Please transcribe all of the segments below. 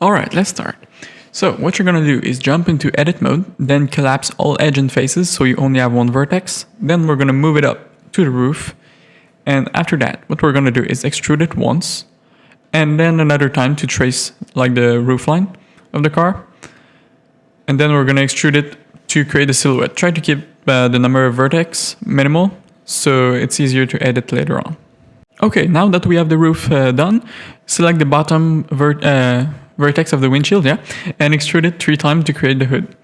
Alright, let's start. So what you're gonna do is jump into edit mode, then collapse all edge and faces so you only have one vertex. Then we're gonna move it up to the roof. And after that, what we're gonna do is extrude it once, and then another time to trace like the roof line of the car. And then we're gonna extrude it to create a silhouette. Try to keep the number of vertex minimal, so it's easier to edit later on. Okay, now that we have the roof done, select the bottom vertex of the windshield, and extrude it 3 times to create the hood.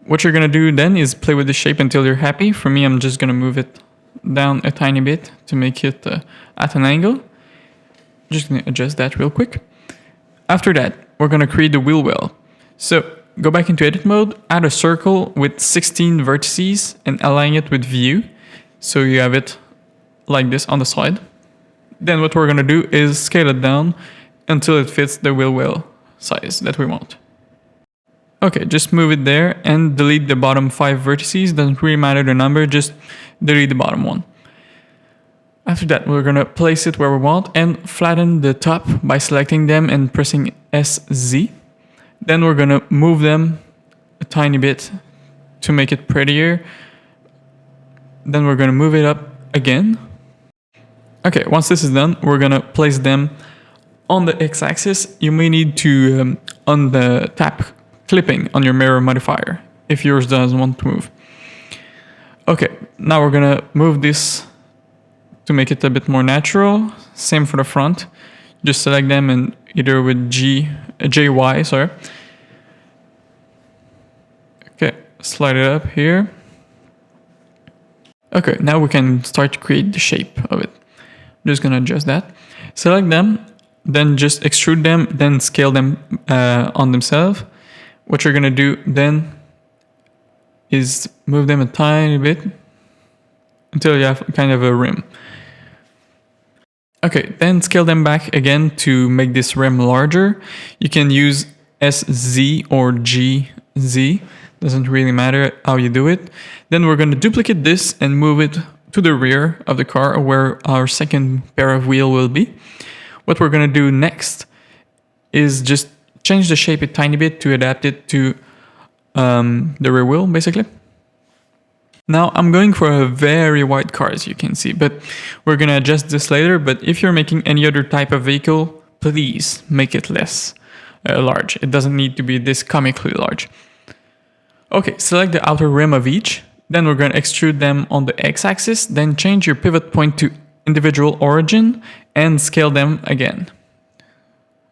What you're gonna do then is play with the shape until you're happy. For me, I'm just gonna move it down a tiny bit to make it at an angle. Just gonna adjust that real quick. After that, we're gonna create the wheel well. So go back into edit mode, add a circle with 16 vertices and align it with view. So you have it like this on the side. Then what we're gonna do is scale it down until it fits the wheel well size that we want. Okay, just move it there and delete the bottom 5 vertices. Doesn't really matter the number, just delete the bottom one. After that, we're gonna place it where we want and flatten the top by selecting them and pressing SZ. Then we're gonna move them a tiny bit to make it prettier. Then we're gonna move it up again. Okay, once this is done, we're gonna place them on the x-axis. You may need to on the tap clipping on your mirror modifier if yours doesn't want to move. Okay, now we're gonna move this to make it a bit more natural. Same for the front. Just select them and either with JY, sorry. Okay, slide it up here. Okay, now we can start to create the shape of it. I'm just gonna adjust that. Select them, then just extrude them, then scale them on themselves. What you're gonna do then is move them a tiny bit until you have kind of a rim. Okay, then scale them back again to make this rim larger. You can use SZ or GZ, doesn't really matter how you do it. Then we're gonna duplicate this and move it to the rear of the car where our second pair of wheel will be. What we're gonna do next is just change the shape a tiny bit to adapt it to the rear wheel, basically. Now I'm going for a very wide car, as you can see, but we're gonna adjust this later. But if you're making any other type of vehicle, please make it less large. It doesn't need to be this comically large. Okay, select the outer rim of each. Then we're gonna extrude them on the x-axis, then change your pivot point to individual origin and scale them again.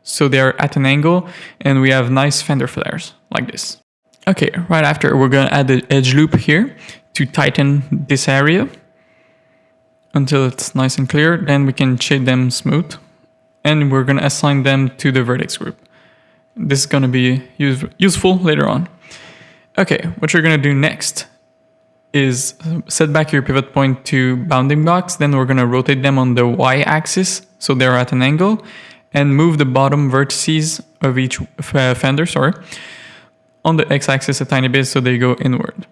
So they're at an angle and we have nice fender flares like this. Okay, right after we're gonna add the edge loop here to tighten this area until it's nice and clear. Then we can shade them smooth and we're gonna assign them to the vertex group. This is gonna be useful later on. Okay, what you're gonna do next is set back your pivot point to bounding blocks. Then we're gonna rotate them on the y-axis so they're at an angle and move the bottom vertices of each fender, on the x-axis a tiny bit so they go inward.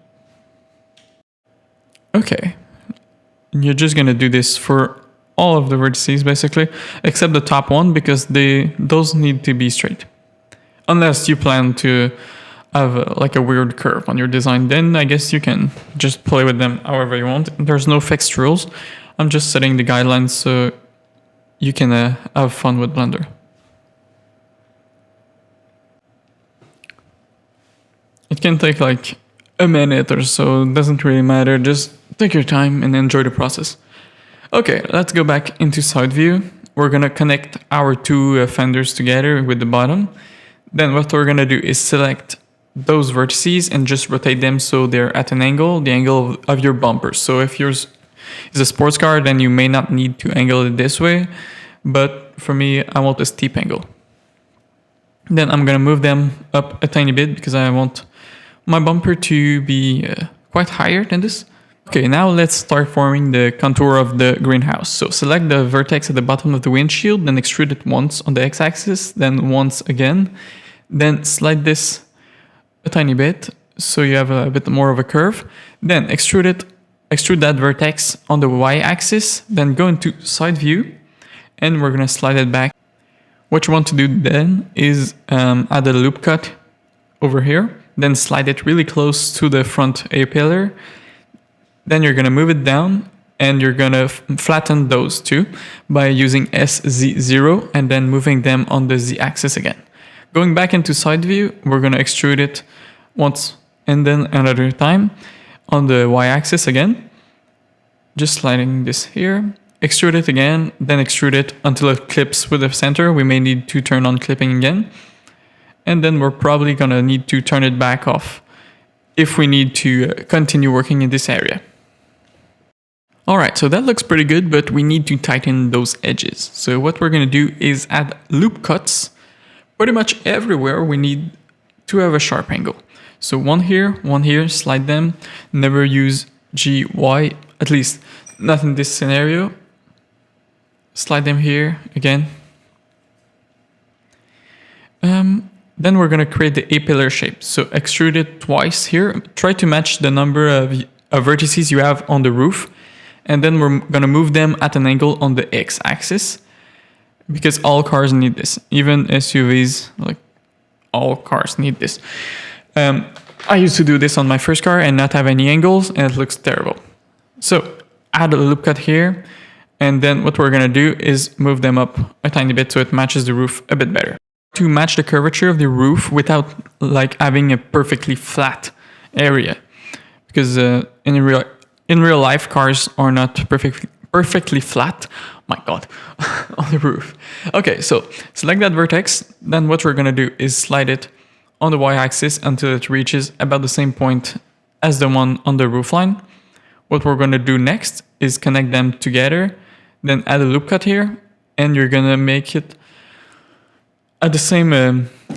Okay, you're just gonna do this for all of the vertices basically, except the top one because those need to be straight. Unless you plan to have like a weird curve on your design, then I guess you can just play with them however you want. There's no fixed rules. I'm just setting the guidelines so you can have fun with Blender. It can take like a minute or so, it doesn't really matter. Just take your time and enjoy the process. Okay, let's go back into side view. We're gonna connect our 2 fenders together with the bottom. Then what we're gonna do is select those vertices and just rotate them so they're at an angle, the angle of your bumper. So if yours is a sports car, then you may not need to angle it this way, but for me, I want a steep angle. Then I'm gonna move them up a tiny bit because I want my bumper to be quite higher than this. Okay, now let's start forming the contour of the greenhouse. So select the vertex at the bottom of the windshield, then extrude it once on the x-axis, then once again. Then slide this a tiny bit so you have a bit more of a curve. Then extrude that vertex on the y-axis, then go into side view and we're gonna slide it back What you want to do then is add a loop cut over here, then slide it really close to the front A-pillar. Then you're going to move it down and you're going to flatten those two by using SZ0 and then moving them on the Z-axis again. Going back into side view, we're going to extrude it once and then another time on the Y-axis again. Just sliding this here. Extrude it again, then extrude it until it clips with the center. We may need to turn on clipping again. And then we're probably going to need to turn it back off if we need to continue working in this area. Alright, so that looks pretty good, but we need to tighten those edges. So what we're going to do is add loop cuts. Pretty much everywhere we need to have a sharp angle. So one here, slide them. Never use GY, at least not in this scenario. Slide them here again. Then we're going to create the A-pillar shape. So extrude it twice here. Try to match the number of vertices you have on the roof. And then we're going to move them at an angle on the X-axis. Because all cars need this. Even SUVs, like all cars need this. I used to do this on my first car and not have any angles, and it looks terrible. So add a loop cut here. And then what we're going to do is move them up a tiny bit so it matches the roof a bit better. To match the curvature of the roof without like having a perfectly flat area. Because in real life, cars are not perfectly flat. My God, on the roof. Okay, so select that vertex. Then what we're going to do is slide it on the Y-axis until it reaches about the same point as the one on the roof line. What we're going to do next is connect them together. Then add a loop cut here, and you're gonna make it at the same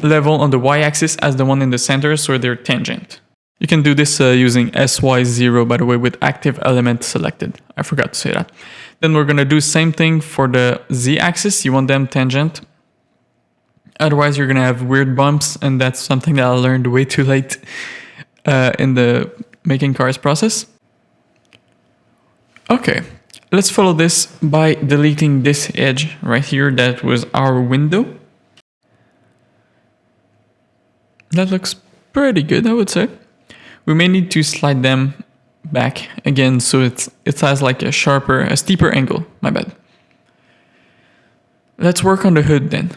level on the Y-axis as the one in the center, so they're tangent. You can do this using SY0, by the way, with active element selected. I forgot to say that. Then we're gonna do same thing for the Z-axis. You want them tangent. Otherwise, you're gonna have weird bumps, and that's something that I learned way too late in the making cars process. Okay. Let's follow this by deleting this edge right here that was our window. That looks pretty good, I would say. We may need to slide them back again so it has like a steeper angle, my bad. Let's work on the hood then.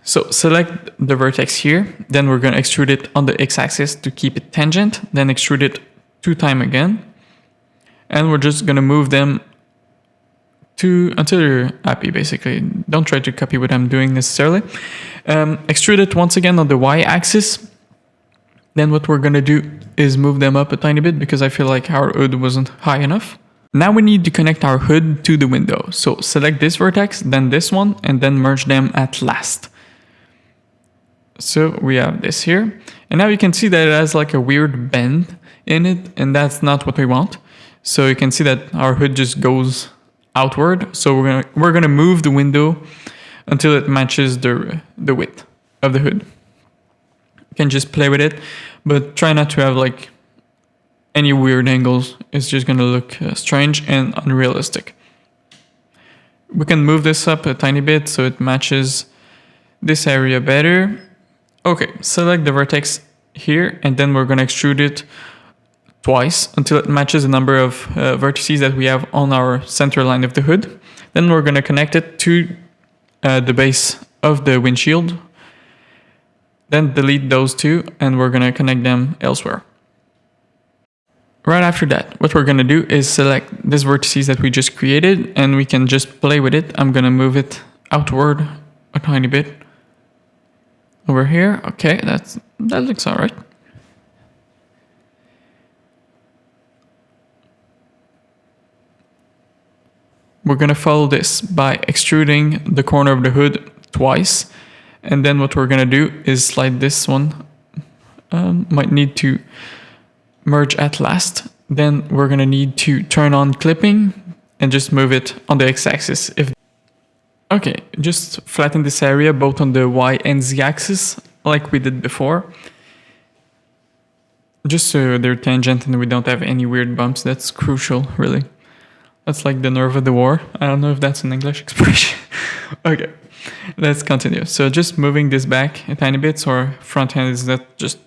So select the vertex here, then we're going to extrude it on the X-axis to keep it tangent, then extrude it 2 times again. And we're just going to move them until you're happy, basically. Don't try to copy what I'm doing necessarily. Extrude it once again on the Y-axis. Then what we're going to do is move them up a tiny bit because I feel like our hood wasn't high enough. Now we need to connect our hood to the window. So select this vertex, then this one, and then merge them at last. So we have this here. And now you can see that it has like a weird bend in it, and that's not what we want. So you can see that our hood just goes outward. So we're gonna move the window until it matches the width of the hood. You can just play with it, but try not to have like any weird angles. It's just gonna look strange and unrealistic. We can move this up a tiny bit so it matches this area better. Okay, select the vertex here, and then we're gonna extrude it twice until it matches the number of vertices that we have on our center line of the hood. Then we're going to connect it to the base of the windshield. Then delete those two, and we're going to connect them elsewhere. Right after that, what we're going to do is select these vertices that we just created, and we can just play with it. I'm going to move it outward a tiny bit over here. Okay, that looks all right. We're going to follow this by extruding the corner of the hood twice. And then what we're going to do is slide this one. Might need to merge at last. Then we're going to need to turn on clipping and just move it on the X-axis. Okay, just flatten this area both on the Y and Z axis like we did before. Just so they're tangent and we don't have any weird bumps. That's crucial, really. That's like the nerve of the war. I don't know if that's an English expression. Okay. Let's continue. So just moving this back a tiny bit, so our front end is not just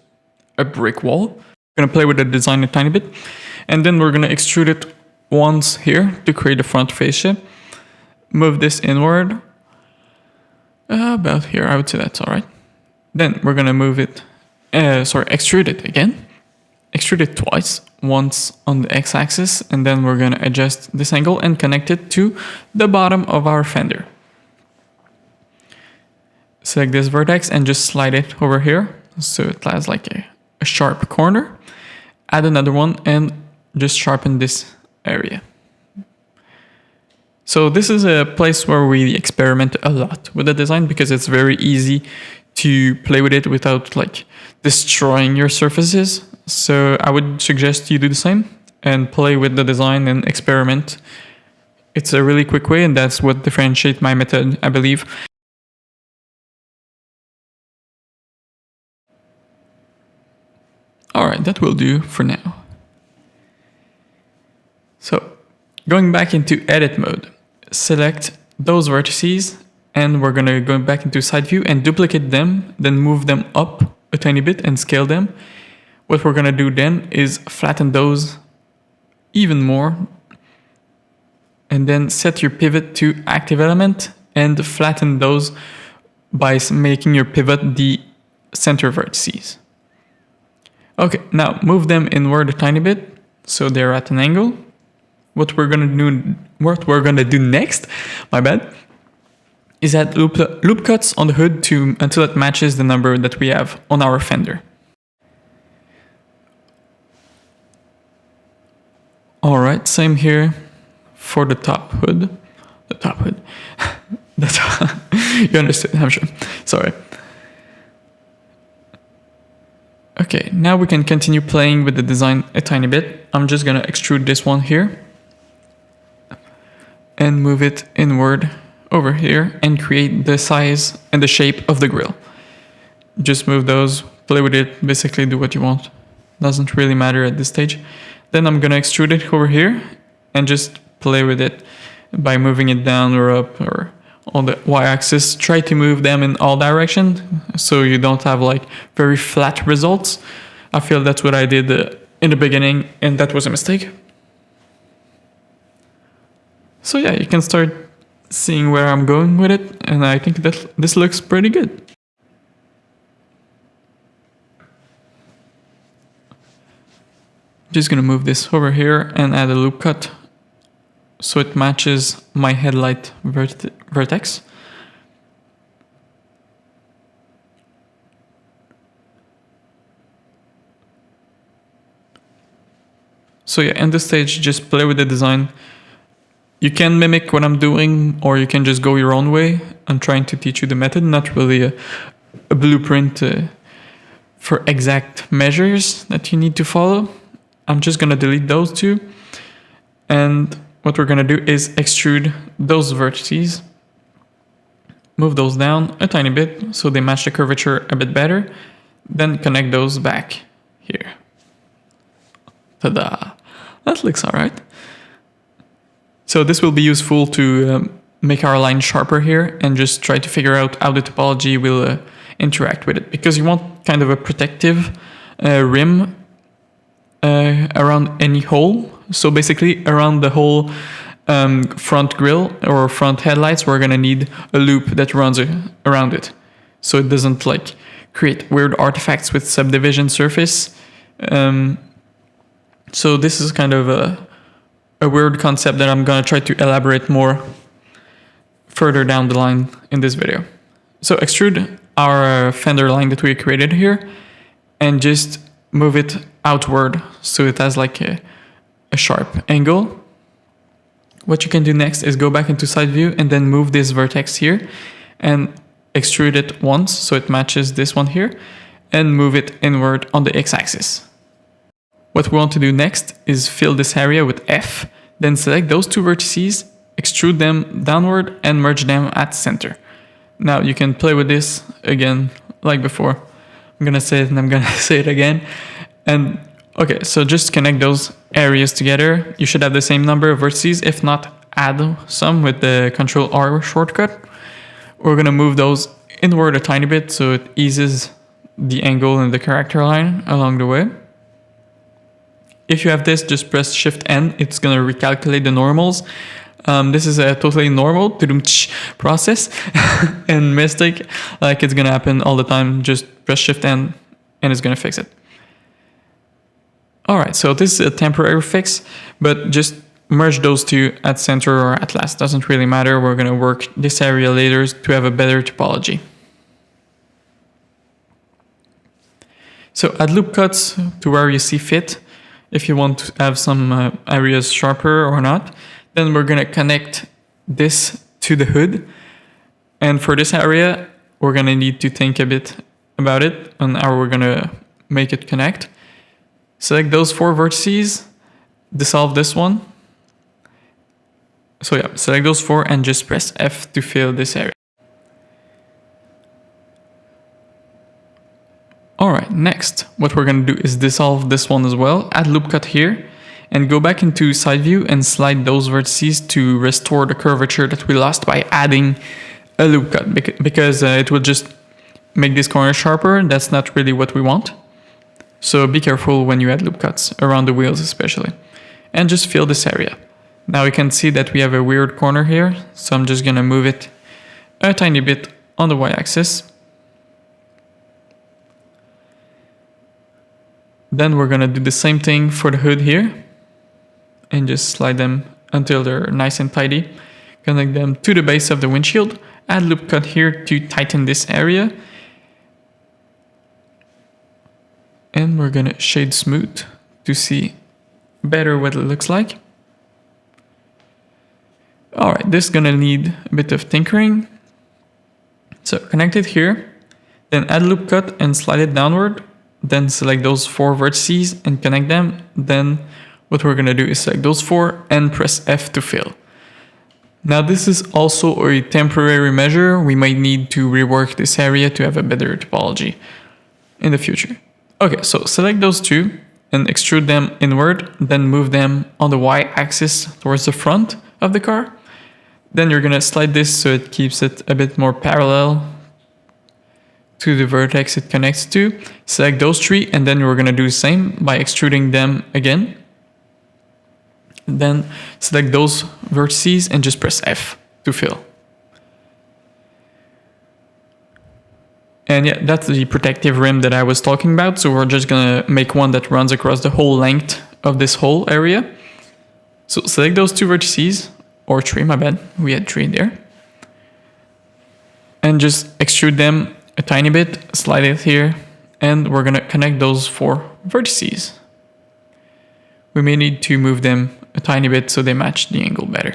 a brick wall. We're gonna play with the design a tiny bit, and then we're gonna extrude it once here to create the front fascia. Move this inward, about here, I would say that's all right. Then we're gonna move it, extrude it again. Extrude it twice, once on the x-axis, and then we're gonna adjust this angle and connect it to the bottom of our fender. Select this vertex and just slide it over here, so it has like a sharp corner. Add another one and just sharpen this area. So this is a place where we experiment a lot with the design because it's very easy to play with it without like destroying your surfaces. So I would suggest you do the same and play with the design and experiment. It's a really quick way, and that's what differentiates my method, I believe. All right, that will do for now. So going back into edit mode, select those vertices, and we're gonna go back into side view and duplicate them, then move them up a tiny bit and scale them. What we're gonna do then is flatten those even more, and then set your pivot to active element and flatten those by making your pivot the center vertices. Okay, now move them inward a tiny bit so they're at an angle. What we're gonna do next, my bad, is add loop cuts on the hood until it matches the number that we have on our fender. All right, same here for the top hood. The top hood. That's you understood, I'm sure. Sorry. Okay, now we can continue playing with the design a tiny bit. I'm just gonna extrude this one here and move it inward over here and create the size and the shape of the grill. Just move those, play with it, basically do what you want. Doesn't really matter at this stage. Then I'm gonna extrude it over here and just play with it by moving it down or up or on the y-axis. Try to move them in all directions so you don't have like very flat results. I feel that's what I did in the beginning, and that was a mistake. So yeah, you can start seeing where I'm going with it, and I think that this looks pretty good. Just gonna move this over here and add a loop cut so it matches my headlight vertex. So yeah, in this stage, just play with the design. You can mimic what I'm doing, or you can just go your own way. I'm trying to teach you the method, not really a blueprint for exact measures that you need to follow. I'm just gonna delete those two, and what we're gonna do is extrude those vertices, move those down a tiny bit so they match the curvature a bit better, then connect those back here. Ta-da! That looks all right. So this will be useful to make our line sharper here and just try to figure out how the topology will interact with it, because you want kind of a protective rim around any hole. So basically around the whole front grille or front headlights, we're gonna need a loop that runs around it, so it doesn't like create weird artifacts with subdivision surface. So this is kind of a weird concept that I'm gonna try to elaborate more further down the line in this video. So extrude our fender line that we created here and just move it outward so it has like a sharp angle. What you can do next is go back into side view and then move this vertex here and extrude it once so it matches this one here, and move it inward on the x-axis. What we want to do next is fill this area with F, then select those two vertices, extrude them downward and merge them at center. Now you can play with this again like before. I'm gonna say it and I'm gonna say it again. And okay, so just connect those areas together. You should have the same number of vertices. If not, add some with the Ctrl-R shortcut. we're going to move those inward a tiny bit so it eases the angle and the character line along the way. If you have this, just press Shift N. It's going to recalculate the normals. This is a totally normal process and mistake. Like, it's going to happen all the time. Just press Shift N and it's going to fix it. All right, so this is a temporary fix, but just merge those two at center or at last. Doesn't really matter. We're going to work this area later to have a better topology. So add loop cuts to where you see fit. If you want to have some areas sharper or not, then we're going to connect this to the hood. And for this area, we're going to need to think a bit about it and how we're going to make it connect. Select those 4 vertices, dissolve this one. So yeah, select those 4 and just press F to fill this area. Alright, next, what we're going to do is dissolve this one as well, add loop cut here, and go back into side view and slide those vertices to restore the curvature that we lost by adding a loop cut, because it will just make this corner sharper. That's not really what we want. So be careful when you add loop cuts, around the wheels especially. And just fill this area. Now you can see that we have a weird corner here, so I'm just going to move it a tiny bit on the y-axis. Then we're going to do the same thing for the hood here and just slide them until they're nice and tidy. Connect them to the base of the windshield. Add loop cut here to tighten this area. And we're going to shade smooth to see better what it looks like. Alright, this is going to need a bit of tinkering. So connect it here, then add loop cut and slide it downward. Then select those 4 vertices and connect them. Then what we're going to do is select those 4 and press F to fill. Now this is also a temporary measure. We might need to rework this area to have a better topology in the future. Okay, so select those 2 and extrude them inward, then move them on the y-axis towards the front of the car. Then you're going to slide this so it keeps it a bit more parallel to the vertex it connects to. Select those 3 and then we're going to do the same by extruding them again. Then select those vertices and just press F to fill. And yeah, that's the protective rim that I was talking about. So we're just going to make one that runs across the whole length of this whole area. So select those 2 vertices, or 3, my bad. We had 3 there. And just extrude them a tiny bit, slide it here, and we're going to connect those 4 vertices. We may need to move them a tiny bit so they match the angle better.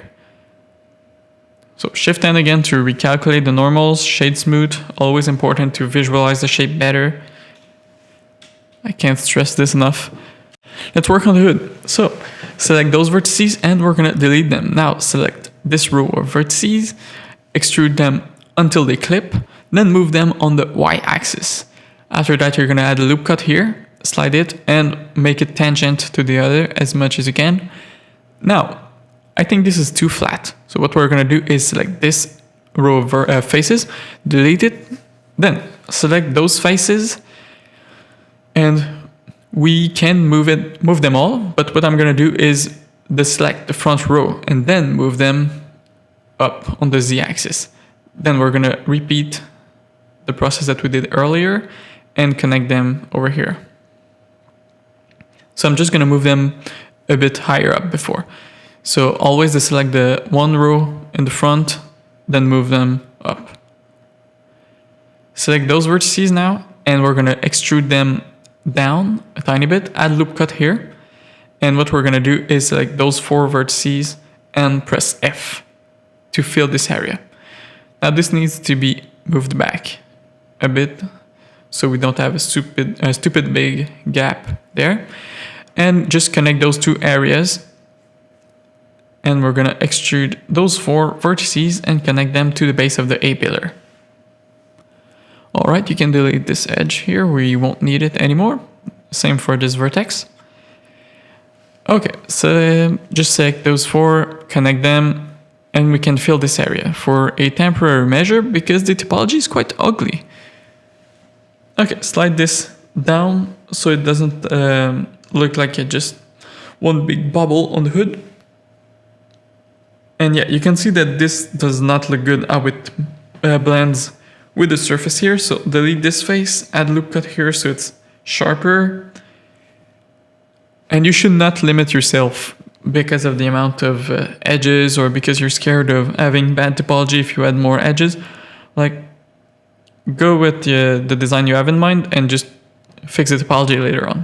So Shift N again to recalculate the normals, shade smooth, always important to visualize the shape better. I can't stress this enough. Let's work on the hood. So select those vertices and we're going to delete them. Now select this row of vertices, extrude them until they clip, then move them on the y-axis. After that, you're going to add a loop cut here, slide it, and make it tangent to the other as much as you can. Now, I think this is too flat. So what we're going to do is select this row of faces, delete it, then select those faces, and we can move them all. But what I'm going to do is deselect the front row and then move them up on the z-axis. Then we're going to repeat the process that we did earlier and connect them over here. So I'm just going to move them a bit higher up before. So always deselect the one row in the front, then move them up. Select those vertices now, and we're going to extrude them down a tiny bit, add loop cut here. And what we're going to do is select those 4 vertices and press F to fill this area. Now this needs to be moved back a bit so we don't have a stupid big gap there. And just connect those 2 areas. And we're going to extrude those 4 vertices and connect them to the base of the A pillar. Alright, you can delete this edge here. We won't need it anymore. Same for this vertex. Okay, so just select those 4, connect them, and we can fill this area for a temporary measure because the topology is quite ugly. Okay, slide this down so it doesn't look like just one big bubble on the hood. And yeah, you can see that this does not look good how it blends with the surface here. So delete this face, add loop cut here so it's sharper. And you should not limit yourself because of the amount of edges or because you're scared of having bad topology if you add more edges. Like, go with the design you have in mind and just fix the topology later on.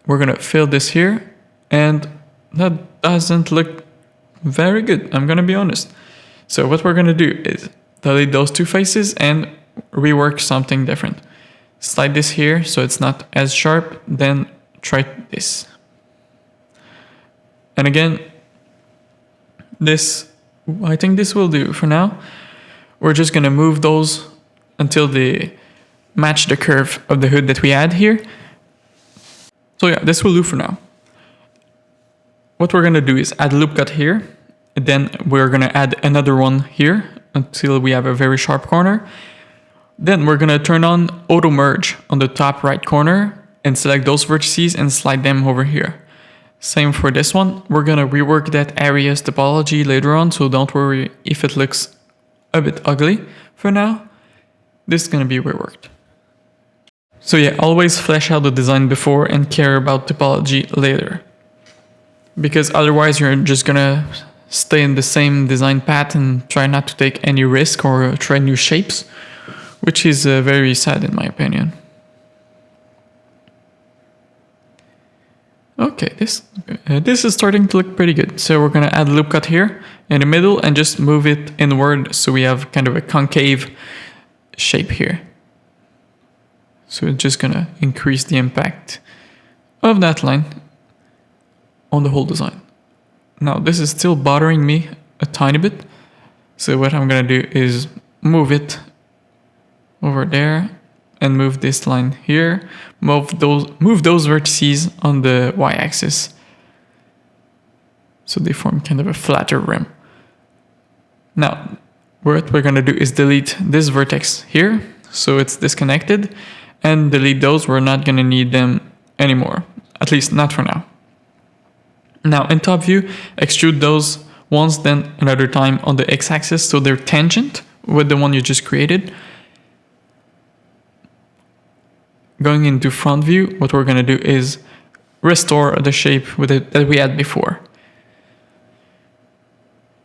We're gonna fill this here, and that doesn't look very good, I'm gonna be honest. So what we're gonna do is delete those two faces and rework something different. Slide this here so it's not as sharp, then try this. And again, I think this will do for now. We're just gonna move those until they match the curve of the hood that we add here. So yeah, this will do for now. What we're gonna do is add a loop cut here, and then we're gonna add another one here until we have a very sharp corner. Then we're gonna turn on auto merge on the top right corner and select those vertices and slide them over here. Same for this one. We're gonna rework that area's topology later on, so don't worry if it looks a bit ugly. For now, this is gonna be reworked. So yeah, always flesh out the design before and care about topology later. Because otherwise you're just gonna stay in the same design path and try not to take any risk or try new shapes, which is very sad in my opinion. Okay, this is starting to look pretty good. So we're gonna add a loop cut here in the middle and just move it inward so we have kind of a concave shape here. So it's just gonna increase the impact of that line on the whole design. Now this is still bothering me a tiny bit. So what I'm gonna do is move it over there and move this line here. Move those vertices on the y-axis so they form kind of a flatter rim. Now what we're gonna do is delete this vertex here so it's disconnected, and delete those. We're not gonna need them anymore, at least not for now. Now in top view, extrude those once, then another time on the x-axis so they're tangent with the one you just created. Going into front view, what we're gonna do is restore the shape with it that we had before.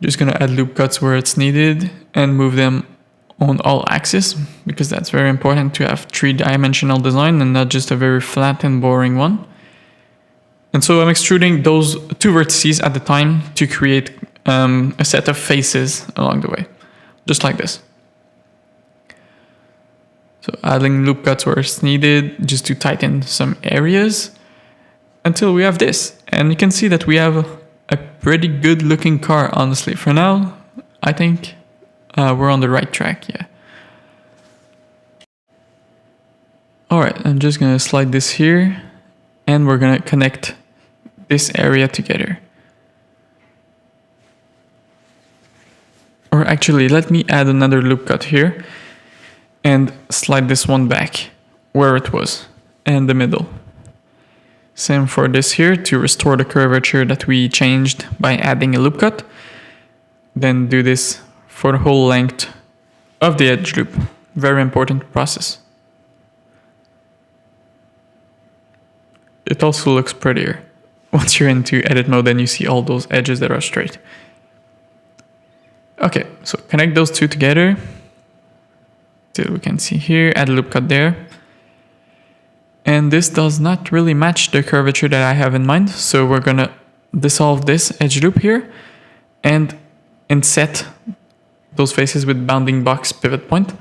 Just gonna add loop cuts where it's needed and move them on all axes, because that's very important to have three-dimensional design and not just a very flat and boring one. And so I'm extruding those two vertices at the time to create a set of faces along the way, just like this. So adding loop cuts where it's needed just to tighten some areas until we have this. And you can see that we have a pretty good looking car, honestly. For now, I think we're on the right track, yeah. Alright, I'm just gonna slide this here and we're gonna connect this area together. Or actually, let me add another loop cut here and slide this one back where it was in the middle. Same for this here to restore the curvature that we changed by adding a loop cut. Then do this for the whole length of the edge loop. Very important process. It also looks prettier once you're into edit mode and you see all those edges that are straight. Okay, so connect those two together. So we can see here, add a loop cut there. And this does not really match the curvature that I have in mind. So we're gonna dissolve this edge loop here and inset those faces with bounding box pivot point.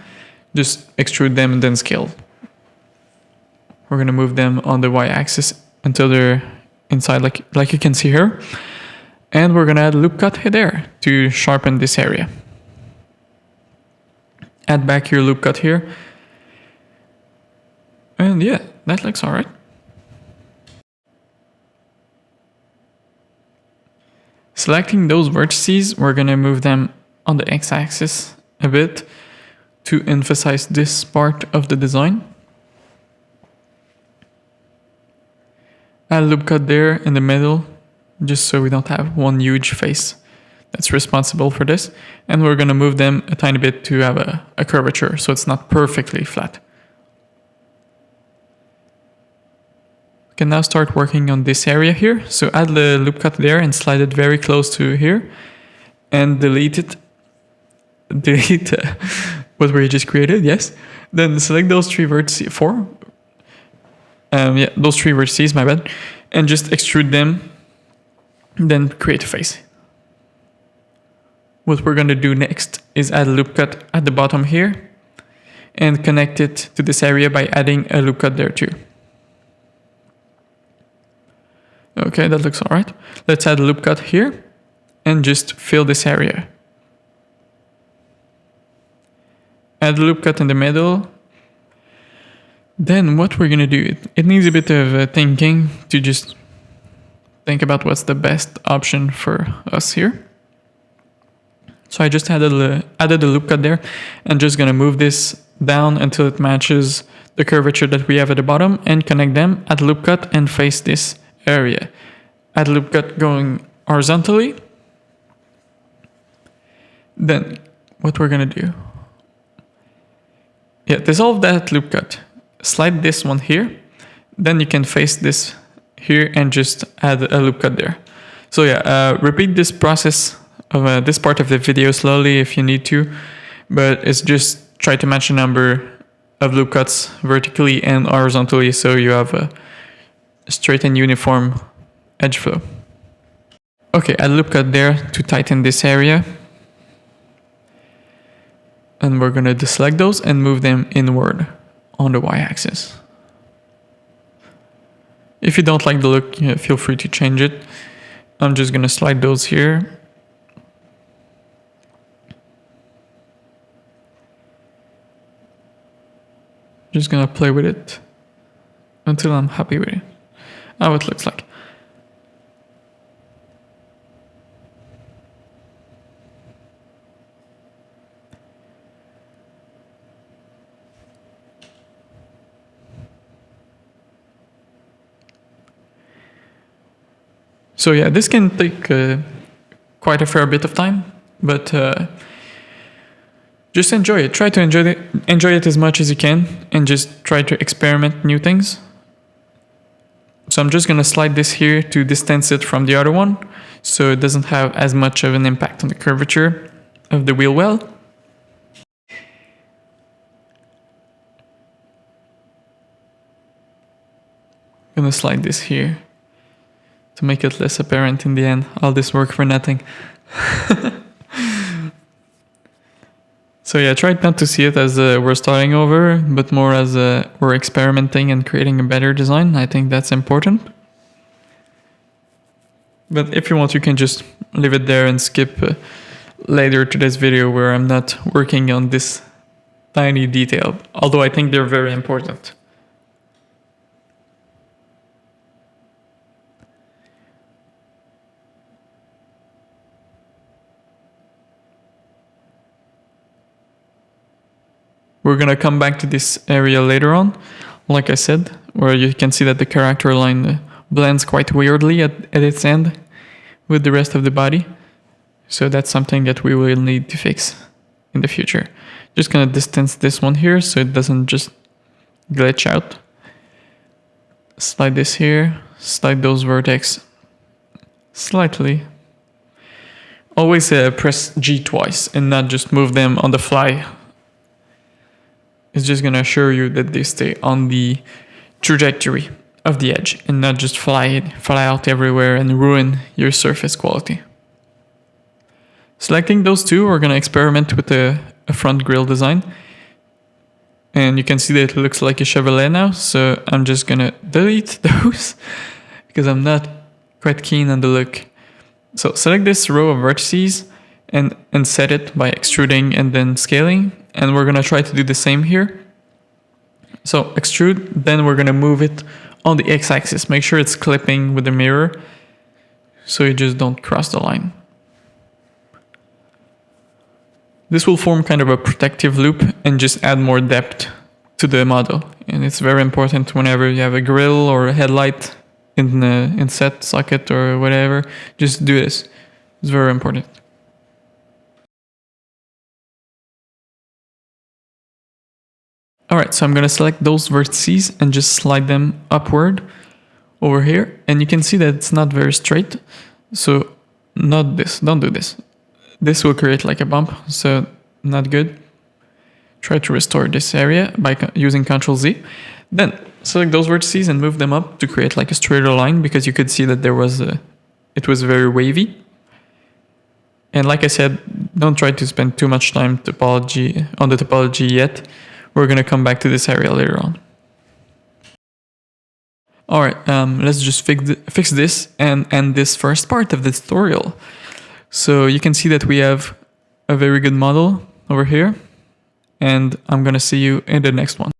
Just extrude them and then scale. We're gonna move them on the y-axis until they're inside like you can see here. And we're gonna add a loop cut here there to sharpen this area. Add back your loop cut here. And yeah, that looks alright. Selecting those vertices, we're gonna move them on the x-axis a bit to emphasize this part of the design. Add a loop cut there in the middle, just so we don't have one huge face that's responsible for this. And we're gonna move them a tiny bit to have a curvature, so it's not perfectly flat. We can now start working on this area here. So add the loop cut there and slide it very close to here, and delete it. Delete what we just created, yes. Then select those three vertices, those three vertices, my bad, and just extrude them, then create a face. What we're gonna do next is add a loop cut at the bottom here and connect it to this area by adding a loop cut there too. Okay, that looks all right. Let's add a loop cut here and just fill this area. Add a loop cut in the middle. Then what we're gonna do, it needs a bit of thinking to just think about what's the best option for us here. So I just added a loop cut there and just gonna move this down until it matches the curvature that we have at the bottom and connect them, add a loop cut and face this area. Add a loop cut going horizontally. Then what we're gonna do, dissolve that loop cut. Slide this one here, then you can face this here and just add a loop cut there. So repeat this process of this part of the video slowly if you need to, but it's just try to match the number of loop cuts vertically and horizontally so you have a straight and uniform edge flow. Okay, add a loop cut there to tighten this area. And we're gonna deselect those and move them inward on the y-axis. If you don't like the look, feel free to change it. I'm just gonna slide those here. Just gonna play with it until I'm happy with it. How it looks like. So this can take quite a fair bit of time, but just enjoy it. Try to enjoy it as much as you can, and just try to experiment new things. So I'm just gonna slide this here to distance it from the other one, so it doesn't have as much of an impact on the curvature of the wheel well. I'm gonna slide this here to make it less apparent in the end. All this work for nothing. So try not to see it as we're starting over, but more as we're experimenting and creating a better design. I think that's important. But if you want, you can just leave it there and skip later to this video where I'm not working on this tiny detail, although I think they're very important. We're gonna come back to this area later on, like I said, where you can see that the character line blends quite weirdly at its end with the rest of the body. So that's something that we will need to fix in the future. Just gonna distance this one here so it doesn't just glitch out. Slide this here, slide those vertex slightly. Always press G twice and not just move them on the fly. It's just gonna assure you that they stay on the trajectory of the edge and not just fly out everywhere and ruin your surface quality. Selecting those two, we're gonna experiment with a front grille design. And you can see that it looks like a Chevrolet now, so I'm just gonna delete those because I'm not quite keen on the look. So select this row of vertices and set it by extruding and then scaling. And we're gonna try to do the same here. So extrude, then we're gonna move it on the x-axis. Make sure it's clipping with the mirror so you just don't cross the line. This will form kind of a protective loop and just add more depth to the model. And it's very important whenever you have a grille or a headlight in set socket or whatever, just do this. It's very important. Alright, so I'm going to select those vertices and just slide them upward over here. And you can see that it's not very straight. So not this, don't do this. This will create like a bump, so not good. Try to restore this area by using Ctrl Z. Then select those vertices and move them up to create like a straighter line, because you could see that it was very wavy. And like I said, don't try to spend too much time on the topology yet. We're going to come back to this area later on. Alright, let's just fix this and end this first part of the tutorial. So you can see that we have a very good model over here, and I'm going to see you in the next one.